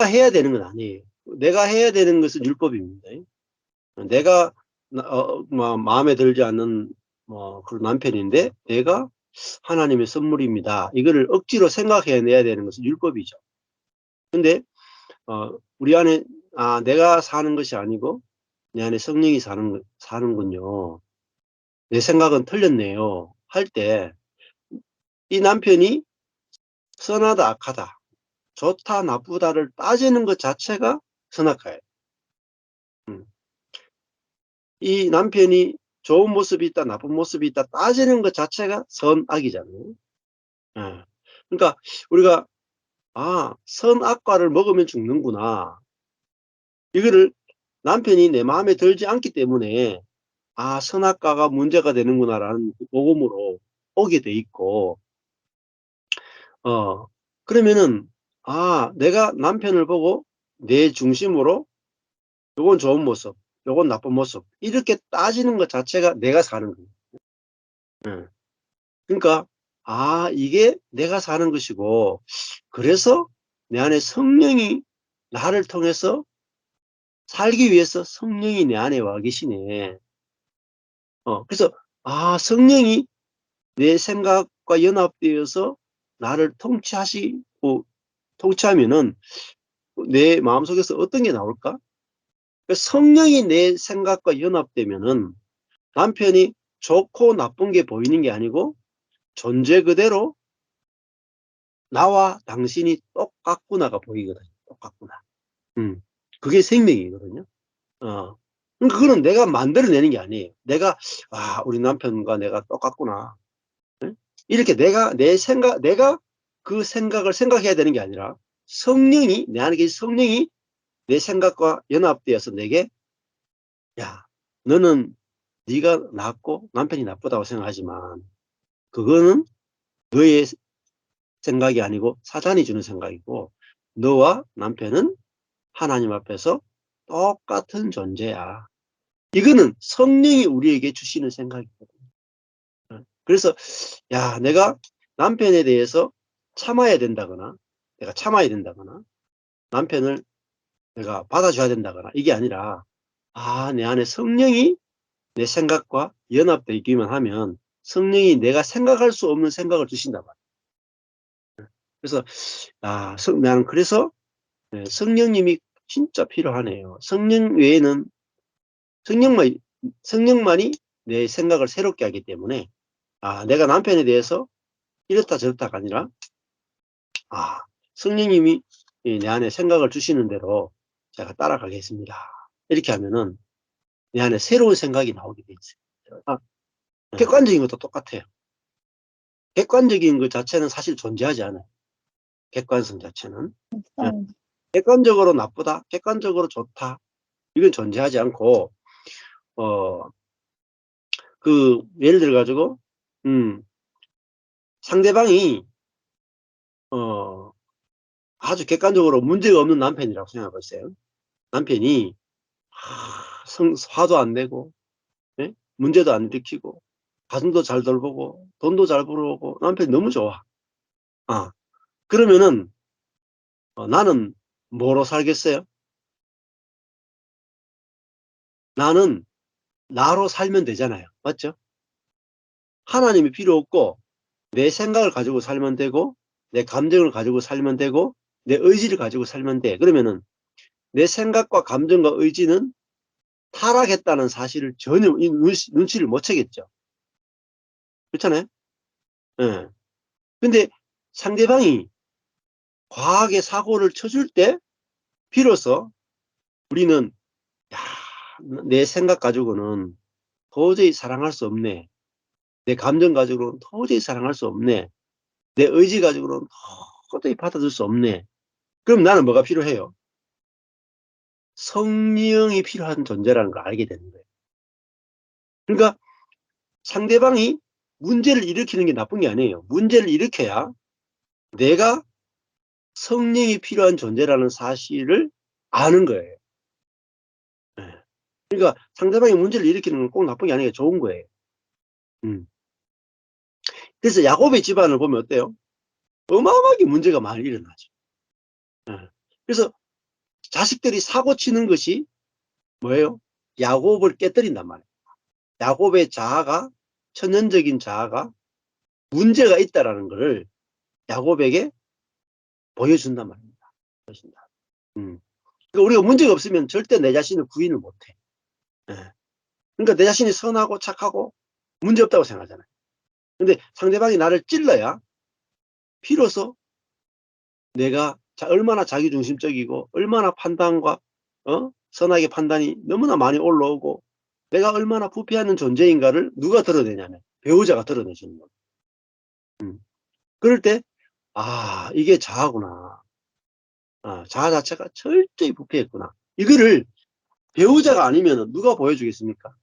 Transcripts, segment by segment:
해야 되는 건 아니에요. 내가 해야 되는 것은 율법입니다. 내가 마음에 들지 않는 그런 남편인데 내가 하나님의 선물입니다. 이거를 억지로 생각해내야 되는 것은 율법이죠. 근데 우리 안에 내가 사는 것이 아니고 내 안에 성령이 사는군요. 내 생각은 틀렸네요. 할 때 이 남편이 선하다 악하다 좋다 나쁘다를 따지는 것 자체가 선악과예요. 음. 이 남편이 좋은 모습이 있다 나쁜 모습이 있다 따지는 것 자체가 선악이잖아요. 예. 그러니까 우리가 선악과를 먹으면 죽는구나. 이거를 남편이 내 마음에 들지 않기 때문에 선악과가 문제가 되는구나라는 복음으로 오게 돼 있고, 그러면은 내가 남편을 보고 내 중심으로 요건 좋은 모습, 요건 나쁜 모습 이렇게 따지는 것 자체가 내가 사는 거예요. 예. 그러니까 이게 내가 사는 것이고, 그래서 내 안에 성령이 나를 통해서 살기 위해서 성령이 내 안에 와 계시네. 그래서 성령이 내 생각과 연합되어서 나를 통치하면은 내 마음속에서 어떤 게 나올까? 성령이 내 생각과 연합되면은 남편이 좋고 나쁜 게 보이는 게 아니고 존재 그대로 나와 당신이 똑같구나가 보이거든요. 똑같구나. 그게 생명이거든요. 그러니까 그거는 내가 만들어내는 게 아니에요. 내가 우리 남편과 내가 똑같구나. 예? 이렇게 내가 그 생각을 생각해야 되는 게 아니라 성령이 내 안에 계신 성령이 내 생각과 연합되어서 내게 야 너는 네가 낫고 남편이 나쁘다고 생각하지만 그거는 너의 생각이 아니고 사단이 주는 생각이고 너와 남편은 하나님 앞에서 똑같은 존재야. 이거는 성령이 우리에게 주시는 생각이거든요. 그래서 내가 남편에 대해서 참아야 된다거나 내가 참아야 된다거나 남편을 내가 받아줘야 된다거나 이게 아니라 내 안에 성령이 내 생각과 연합되기만 하면 성령이 내가 생각할 수 없는 생각을 주신단 말이에요. 그래서 나는 그래서 성령님이 진짜 필요하네요. 성령 외에는 성령만 성령만이 내 생각을 새롭게 하기 때문에 내가 남편에 대해서 이렇다 저렇다가 아니라 성령님이 내 안에 생각을 주시는 대로 제가 따라가겠습니다. 이렇게 하면은 내 안에 새로운 생각이 나오게 돼 있어요. 객관적인 것도 똑같아요. 객관적인 것 자체는 사실 존재하지 않아요. 객관성 자체는. 예. 객관적으로 나쁘다, 객관적으로 좋다, 이건 존재하지 않고, 어, 예를 들어 가지고, 상대방이, 어, 아주 객관적으로 문제가 없는 남편이라고 생각해 보세요. 남편이, 화도 안 내고, 예? 문제도 안 일으키고, 가정도 잘 돌보고, 돈도 잘 벌어오고, 남편이 너무 좋아. 그러면은, 나는 뭐로 살겠어요? 나는 나로 살면 되잖아요. 맞죠? 하나님이 필요 없고, 내 생각을 가지고 살면 되고, 내 감정을 가지고 살면 되고, 내 의지를 가지고 살면 돼. 그러면은 내 생각과 감정과 의지는 타락했다는 사실을 전혀 눈치를 못 채겠죠. 그렇잖아요? 예. 근데 상대방이 과하게 사고를 쳐줄 때 비로소 우리는 야, 내 생각 가지고는 도저히 사랑할 수 없네. 내 감정 가지고는 도저히 사랑할 수 없네. 내 의지 가지고는 도저히 받아줄 수 없네. 그럼 나는 뭐가 필요해요? 성령이 필요한 존재라는 걸 알게 되는 거예요. 그러니까 상대방이 문제를 일으키는 게 나쁜 게 아니에요. 문제를 일으켜야 내가 성령이 필요한 존재라는 사실을 아는 거예요. 예. 그러니까 상대방이 문제를 일으키는 건 꼭 나쁜 게 아니라 좋은 거예요. 음. 그래서 야곱의 집안을 보면 어때요? 어마어마하게 문제가 많이 일어나죠. 예. 그래서 자식들이 사고 치는 것이 뭐예요? 야곱을 깨뜨린단 말이에요. 야곱의 자아가, 천연적인 자아가 문제가 있다라는 것을 야곱에게 보여준단 말입니다. 그러니까 우리가 문제가 없으면 절대 내 자신을 부인을 못해. 예. 그러니까 내 자신이 선하고 착하고 문제 없다고 생각하잖아요. 근데 상대방이 나를 찔러야 비로소 내가 얼마나 자기중심적이고 얼마나 판단과 선악의 판단이 너무나 많이 올라오고 내가 얼마나 부패하는 존재인가를 누가 드러내냐면 배우자가 드러내주는 거예요. 그럴 때 이게 자아구나. 자아 자체가 철저히 부패했구나. 이거를 배우자가 아니면 누가 보여주겠습니까?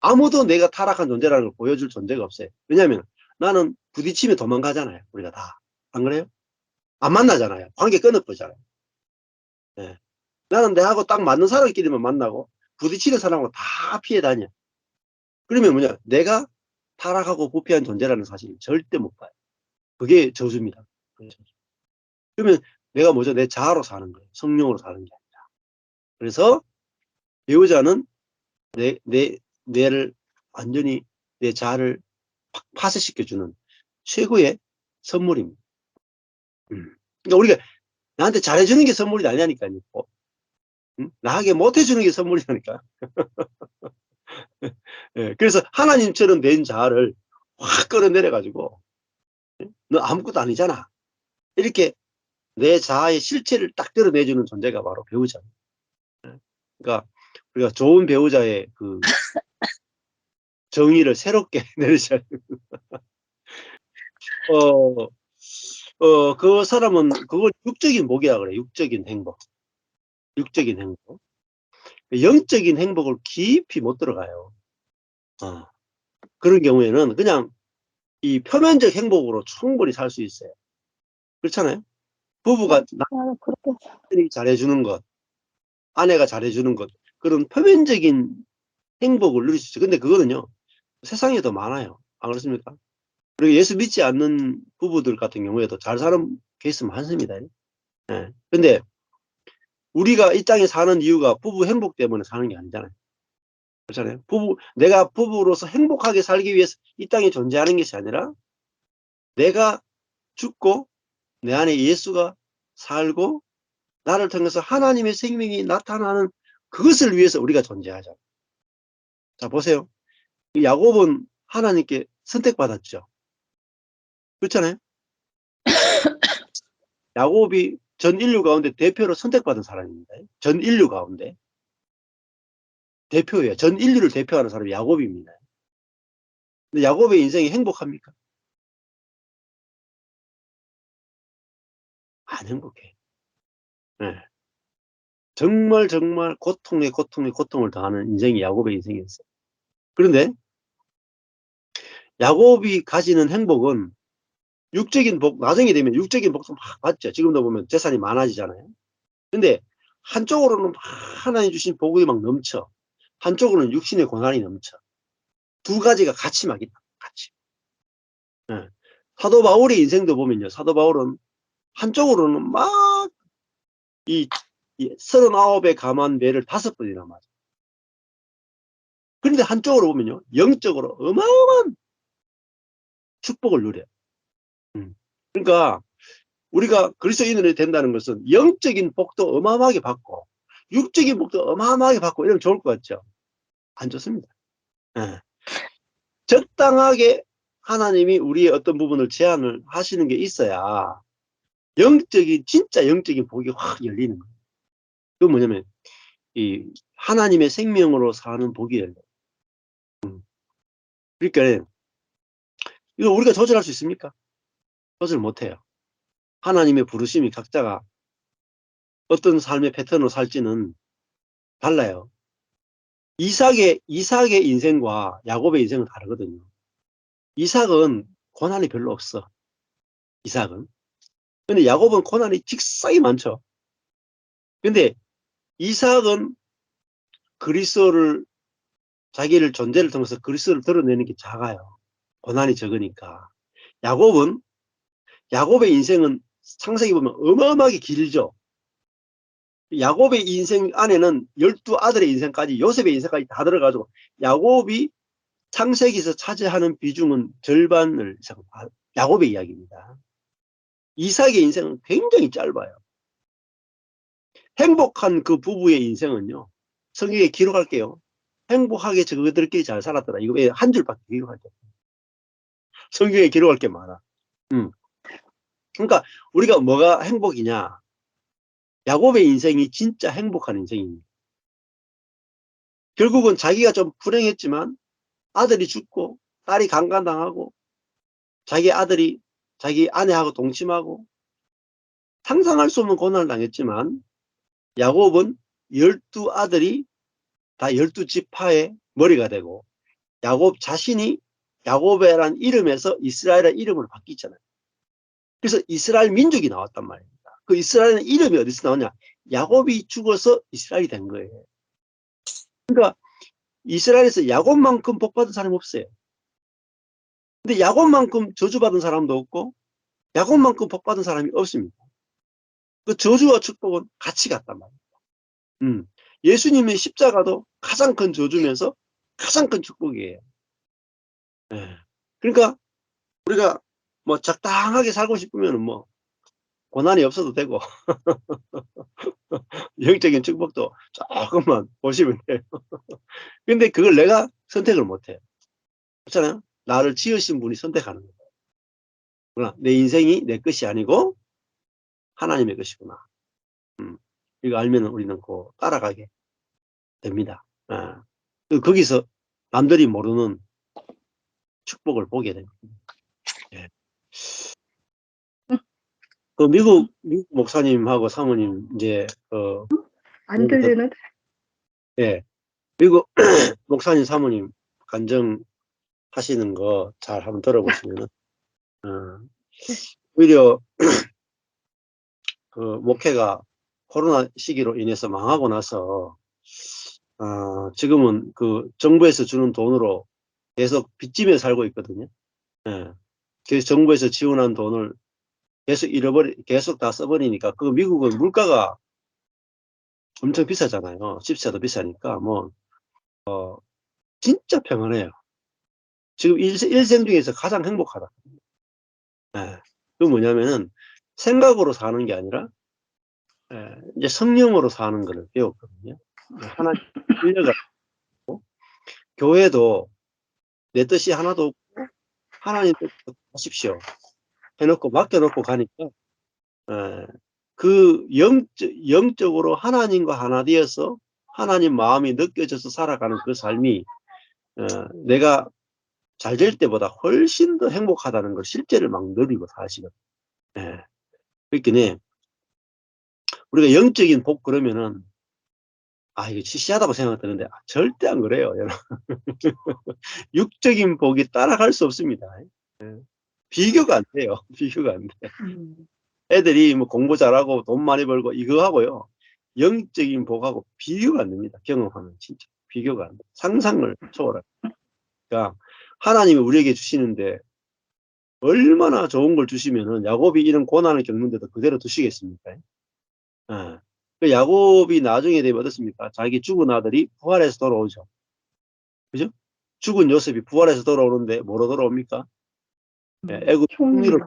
아무도 내가 타락한 존재라는 걸 보여줄 존재가 없어요. 왜냐하면 나는 부딪히면 도망가잖아요. 우리가 다. 안 그래요? 안 만나잖아요. 관계 끊어버리잖아요. 네. 나는 내하고 딱 맞는 사람끼리만 만나고 부딪히는 사람하고 다 피해 다녀. 그러면 뭐냐? 내가 타락하고 부패한 존재라는 사실을 절대 못 봐요. 그게 저주입니다. 그러면 내가 뭐죠? 내 자아로 사는 거예요. 성령으로 사는 게 아니라. 그래서 배우자는 뇌를 완전히 내 자아를 파쇄시켜주는 최고의 선물입니다. 그러니까 우리가 나한테 잘해주는 게 선물이 아니라니까요. 나에게 못해주는 게 선물이라니까. 예, 그래서 하나님처럼 된 자아를 확 끌어내려가지고 너 아무것도 아니잖아. 이렇게 내 자아의 실체를 딱 드러내주는 존재가 바로 배우자입니다. 그러니까 우리가 좋은 배우자의 그 정의를 새롭게 내리셔야 됩니다. 그 사람은 그걸 육적인 복이라 그래. 육적인 행복. 육적인 행복. 영적인 행복을 깊이 못 들어가요. 그런 경우에는 그냥 이 표면적 행복으로 충분히 살 수 있어요. 그렇잖아요. 부부가 남편이 잘해주는 것, 아내가 잘해주는 것, 그런 표면적인 행복을 누릴 수 있어요. 근데 그거는요, 세상에 더 많아요. 안 그렇습니까? 그리고 예수 믿지 않는 부부들 같은 경우에도 잘 사는 케이스 많습니다. 예. 근데 우리가 이 땅에 사는 이유가 부부 행복 때문에 사는 게 아니잖아요. 그렇잖아요. 내가 부부로서 행복하게 살기 위해서 이 땅에 존재하는 것이 아니라 내가 죽고 내 안에 예수가 살고 나를 통해서 하나님의 생명이 나타나는 그것을 위해서 우리가 존재하죠. 자, 보세요. 야곱은 하나님께 선택받았죠. 그렇잖아요. 야곱이 전 인류 가운데 대표로 선택받은 사람입니다. 전 인류 가운데 대표예요. 전 인류를 대표하는 사람이 야곱입니다. 근데 야곱의 인생이 행복합니까? 안 행복해. 네. 정말 고통에 고통을 당하는 인생이 야곱의 인생이었어요. 그런데 야곱이 가지는 행복은 육적인 복, 나중에 되면 육적인 복도 막 받죠. 지금도 보면 재산이 많아지잖아요. 근데 한쪽으로는 막 하나님 주신 복이 막 넘쳐. 한쪽으로는 육신의 고난이 넘쳐. 두 가지가 같이 막 있다. 같이. 네. 사도 바울의 인생도 보면요. 사도 바울은 한쪽으로는 막 이 39에 감한 매를 5번이나 맞아. 그런데 한쪽으로 보면요. 영적으로 어마어마한 축복을 누려요. 그러니까 우리가 그리스도인이 된다는 것은 영적인 복도 어마어마하게 받고 육적인 복도 어마어마하게 받고 이러면 좋을 것 같죠? 안 좋습니다. 네. 적당하게 하나님이 우리의 어떤 부분을 제한을 하시는 게 있어야 진짜 영적인 복이 확 열리는 거예요. 그건 뭐냐면 이 하나님의 생명으로 사는 복이 열려요. 그러니까 이거 우리가 조절할 수 있습니까? 조절 못해요. 하나님의 부르심이 각자가 어떤 삶의 패턴으로 살지는 달라요. 이삭의 인생과 야곱의 인생은 다르거든요. 이삭은 고난이 별로 없어. 이삭은. 근데 야곱은 고난이 직사이 많죠. 근데 이삭은 그리스도를 자기를 존재를 통해서 그리스도를 드러내는 게 작아요. 고난이 적으니까. 야곱의 인생은 창세기 보면 어마어마하게 길죠. 야곱의 인생 안에는 12아들의 인생까지, 요셉의 인생까지 다 들어가지고 야곱이 창세기에서 차지하는 비중은 절반을 이상 야곱의 이야기입니다. 이삭의 인생은 굉장히 짧아요. 행복한 그 부부의 인생은요, 성경에 기록할게요. 행복하게 저들끼리 잘 살았더라. 이거 왜 한 줄밖에 기록할 게 없어요. 성경에 기록할 게 많아. 그러니까 우리가 뭐가 행복이냐? 야곱의 인생이 진짜 행복한 인생입니다. 결국은 자기가 좀 불행했지만 아들이 죽고 딸이 강간당하고 자기 아들이 자기 아내하고 동침하고 상상할 수 없는 고난을 당했지만 야곱은 12아들이 다 12지파의 머리가 되고 야곱 자신이 야곱이라는 이름에서 이스라엘의 이름으로 바뀌잖아요. 그래서 이스라엘 민족이 나왔단 말입니다. 그 이스라엘의 이름이 어디서 나오냐? 야곱이 죽어서 이스라엘이 된 거예요. 그러니까 이스라엘에서 야곱만큼 복받은 사람이 없어요. 근데 야곱만큼 저주받은 사람도 없고 야곱만큼 복받은 사람이 없습니다. 그 저주와 축복은 같이 갔단 말이에요. 예수님의 십자가도 가장 큰 저주면서 가장 큰 축복이에요. 예. 그러니까 우리가 뭐 적당하게 살고 싶으면 뭐 고난이 없어도 되고 영적인 축복도 조금만 보시면 돼요. 근데 그걸 내가 선택을 못해요. 그렇잖아요. 나를 지으신 분이 선택하는 거예요. 그러나 내 인생이 내 것이 아니고 하나님의 것이구나. 이거 알면 우리는 그 따라가게 됩니다. 거기서 남들이 모르는 축복을 보게 됩니다. 예. 그 미국 목사님하고 사모님 이제 안 들리는? 예, 미국 목사님 사모님 간증 하시는 거 잘 한번 들어보시면은 오히려 그 목회가 코로나 시기로 인해서 망하고 나서 지금은 그 정부에서 주는 돈으로 계속 빚지며 살고 있거든요. 예. 그래서 정부에서 지원한 돈을 계속 다 써버리니까 그 미국은 물가가 엄청 비싸잖아요. 집세도 비싸니까 뭐 진짜 평안해요. 지금 일생 중에서 가장 행복하다. 예. 그 뭐냐면은 생각으로 사는 게 아니라 이제 성령으로 사는 걸 배웠거든요. 하나님 끌려가고 교회도 내 뜻이 하나도 없고 하나님 뜻대로 하십시오 해놓고 맡겨놓고 가니까 그 영적으로 하나님과 하나 되어서 하나님 마음이 느껴져서 살아가는 그 삶이 내가 잘 될 때보다 훨씬 더 행복하다는 걸 실제를 막 누리고 사시거든요. 그렇긴 우리가 영적인 복 그러면은 이거 시시하다고 생각되는데 절대 안 그래요. 육적인 복이 따라갈 수 없습니다. 비교가 안 돼요. 비교가 안 돼. 애들이 뭐 공부 잘하고 돈 많이 벌고 이거 하고요. 영적인 복하고 비교가 안 됩니다. 경험하면 진짜 비교가 안 돼. 상상을 초월해요. 그러니까 하나님이 우리에게 주시는데 얼마나 좋은 걸 주시면은 야곱이 이런 고난을 겪는데도 그대로 두시겠습니까? 그 야곱이 나중에 되면 어떻습니까? 자기 죽은 아들이 부활해서 돌아오죠. 그죠? 죽은 요셉이 부활해서 돌아오는데 뭐로 돌아옵니까? 애굽 총리로.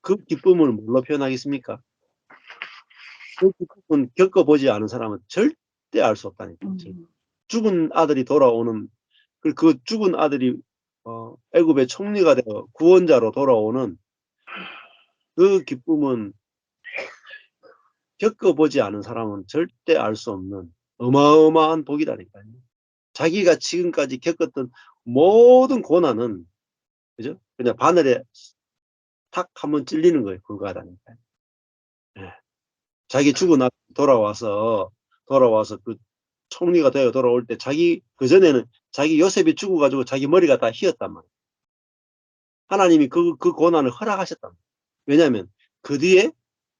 그 기쁨을 뭘로 표현하겠습니까? 그 기쁨은 겪어보지 않은 사람은 절대 알 수 없다니까. 죽은 아들이 돌아오는 그 죽은 아들이 애굽의 총리가 되어 구원자로 돌아오는 그 기쁨은 겪어보지 않은 사람은 절대 알 수 없는 어마어마한 복이라니까요. 자기가 지금까지 겪었던 모든 고난은 그죠? 그냥 바늘에 탁 한번 찔리는 거에 불과하다니까요. 자기 죽은 아들 돌아와서 그 총리가 되어 돌아올 때 그전에는 자기 요셉이 죽어가지고 자기 머리가 다 휘었단 말이에요. 하나님이 그 고난을 허락하셨단 말이에요. 왜냐하면 그 뒤에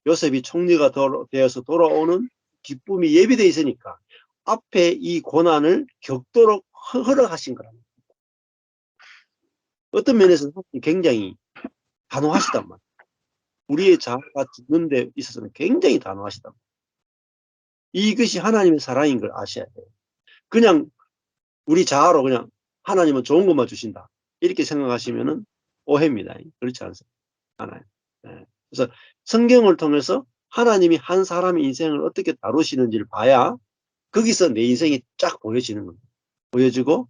요셉이 총리가 되어서 돌아오는 기쁨이 예비되어 있으니까 앞에 이 고난을 겪도록 허락하신 거랍니다. 어떤 면에서는 굉장히 단호하시단 말이에요. 우리의 자아가 죽는 데 있어서는 굉장히 단호하시다. 이것이 하나님의 사랑인 걸 아셔야 돼요. 그냥 우리 자아로 그냥 하나님은 좋은 것만 주신다, 이렇게 생각하시면은 오해입니다. 그렇지 않아요. 예. 그래서 성경을 통해서 하나님이 한 사람의 인생을 어떻게 다루시는지를 봐야 거기서 내 인생이 쫙 보여지는 겁니다. 보여지고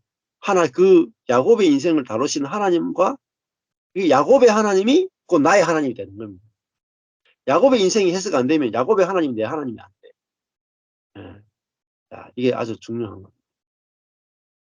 그 야곱의 인생을 다루시는 하나님과 이 야곱의 하나님이 곧 나의 하나님이 되는 겁니다. 야곱의 인생이 해석 안 되면 야곱의 하나님이 내 하나님이 안 돼. 예. 자, 이게 아주 중요한 겁니다.